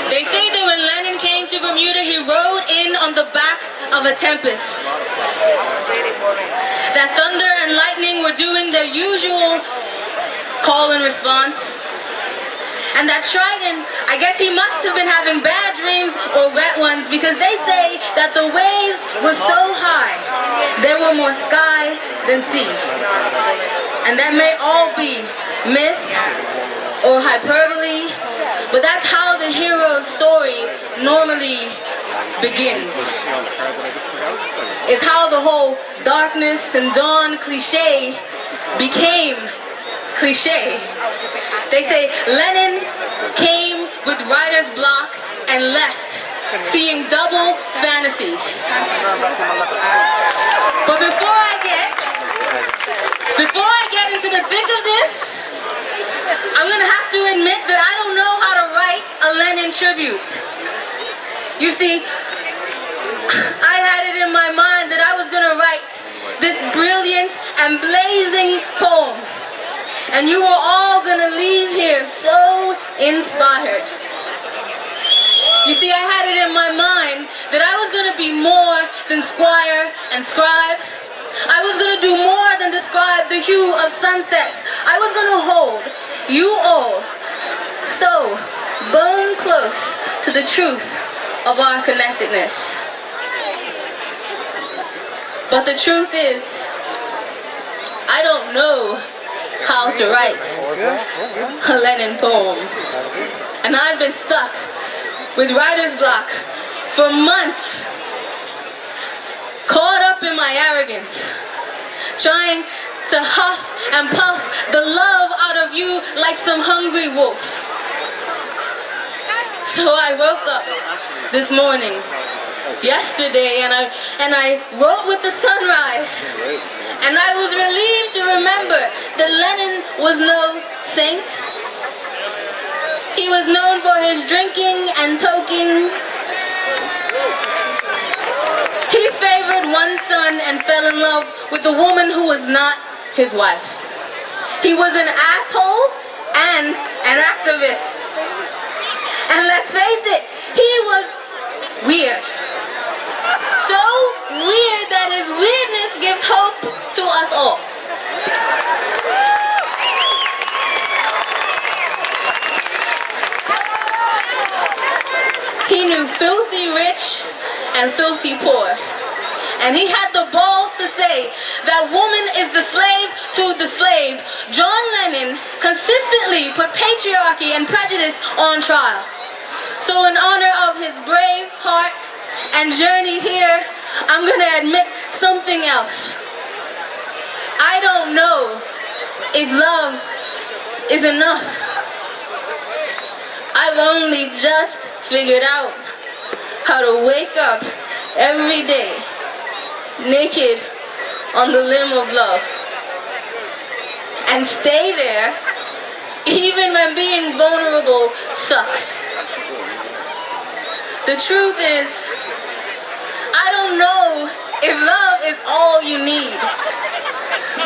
They say that when Lennon came to Bermuda, he rode in on the back of a tempest. That thunder and lightning were doing their usual call and response. And that Trident, I guess he must have been having bad dreams or wet ones, because they say that the waves were so high, there were more sky than sea. And that may all be myth or hyperbole, but that's how the hero's story normally begins. It's how the whole darkness and dawn cliche became cliche. They say Lennon came with writer's block and left, seeing double fantasies. But before I get into the thick of this, I'm gonna have to admit that I don't know how to write a Lennon tribute. You see, I had it in my mind that I was gonna write this brilliant and blazing poem, and you were all gonna leave here so inspired. You see, I had it in my mind that I was gonna be more than squire and scribe. I was gonna do more than describe the hue of sunsets. I was gonna hold you all so bone close to the truth of our connectedness. But the truth is, I don't know how to write a Lennon poem. And I've been stuck with writer's block for months, caught up in my arrogance, trying to huff and puff the love out of you like some hungry wolf. So I woke up this morning, yesterday, and I wrote with the sunrise, and I was relieved to remember that Lennon was no saint. He was known for his drinking and toking. He favored one son and fell in love with a woman who was not his wife. He was an asshole and an activist. And let's face it, he was weird. So weird that his weirdness gives hope to us all. He knew filthy rich and filthy poor. And he had the balls to say that woman is the slave to the slave. John Lennon consistently put patriarchy and prejudice on trial. So in honor of his brave heart and journey here, I'm gonna admit something else. I don't know if love is enough. I've only just figured out how to wake up every day naked on the limb of love and stay there even when being vulnerable sucks. The truth is, I don't know if love is all you need,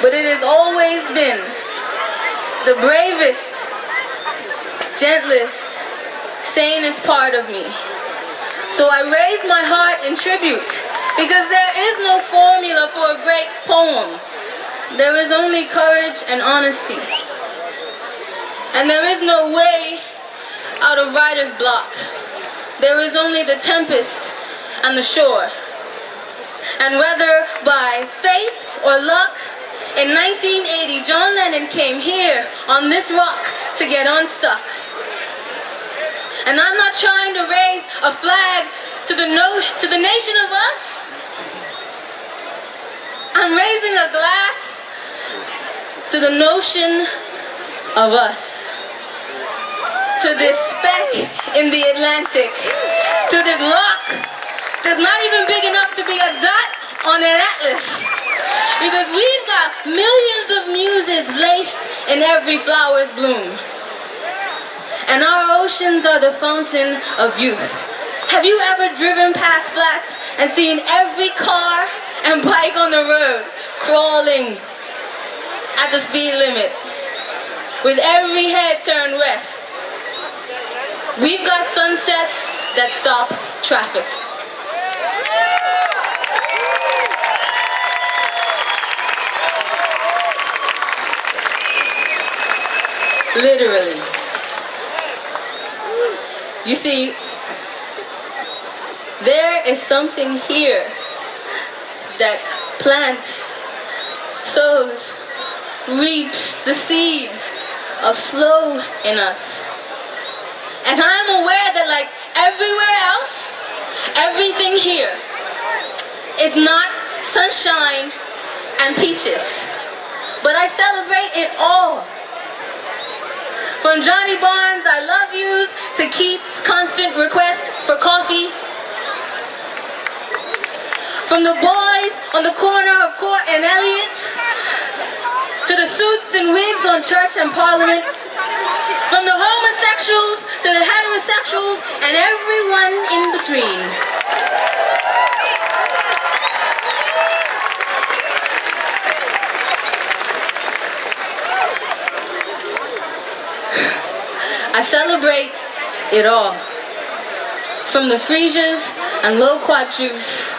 but it has always been the bravest, gentlest, sanest part of me. So I raise my heart in tribute, because there is no formula for a great poem. There is only courage and honesty. And there is no way out of writer's block. There is only the tempest and the shore. And whether by fate or luck, in 1980, John Lennon came here on this rock to get unstuck. And I'm not trying to raise a flag to the nation of us. I'm raising a glass to the notion of us. To this speck in the Atlantic. To this rock that's not even big enough to be a dot on an atlas. Because we've got millions of muses laced in every flower's bloom. And our oceans are the fountain of youth. Have you ever driven past flats and seen every car and bike on the road crawling at the speed limit with every head turned west? We've got sunsets that stop traffic. Literally. You see, there is something here that plants, sows, reaps the seed of slow in us. And I'm aware that like everywhere else, everything here is not sunshine and peaches. But I celebrate it all. From Johnny Barnes' I love yous to Keith's constant request for coffee. From the boys on the corner of Court and Elliott to the suits and wigs on Church and Parliament. From the homosexuals to the heterosexuals and everyone in between. I celebrate it all. From the freesias and loquat juice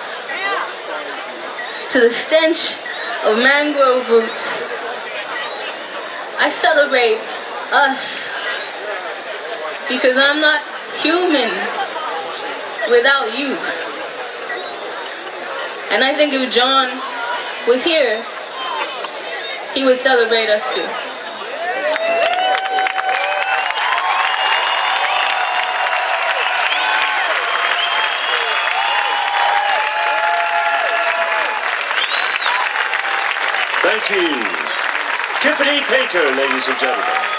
to the stench of mangrove roots. I celebrate us because I'm not human without you. And I think if John was here, he would celebrate us too. Thank you. Tiffany Paynter, ladies and gentlemen.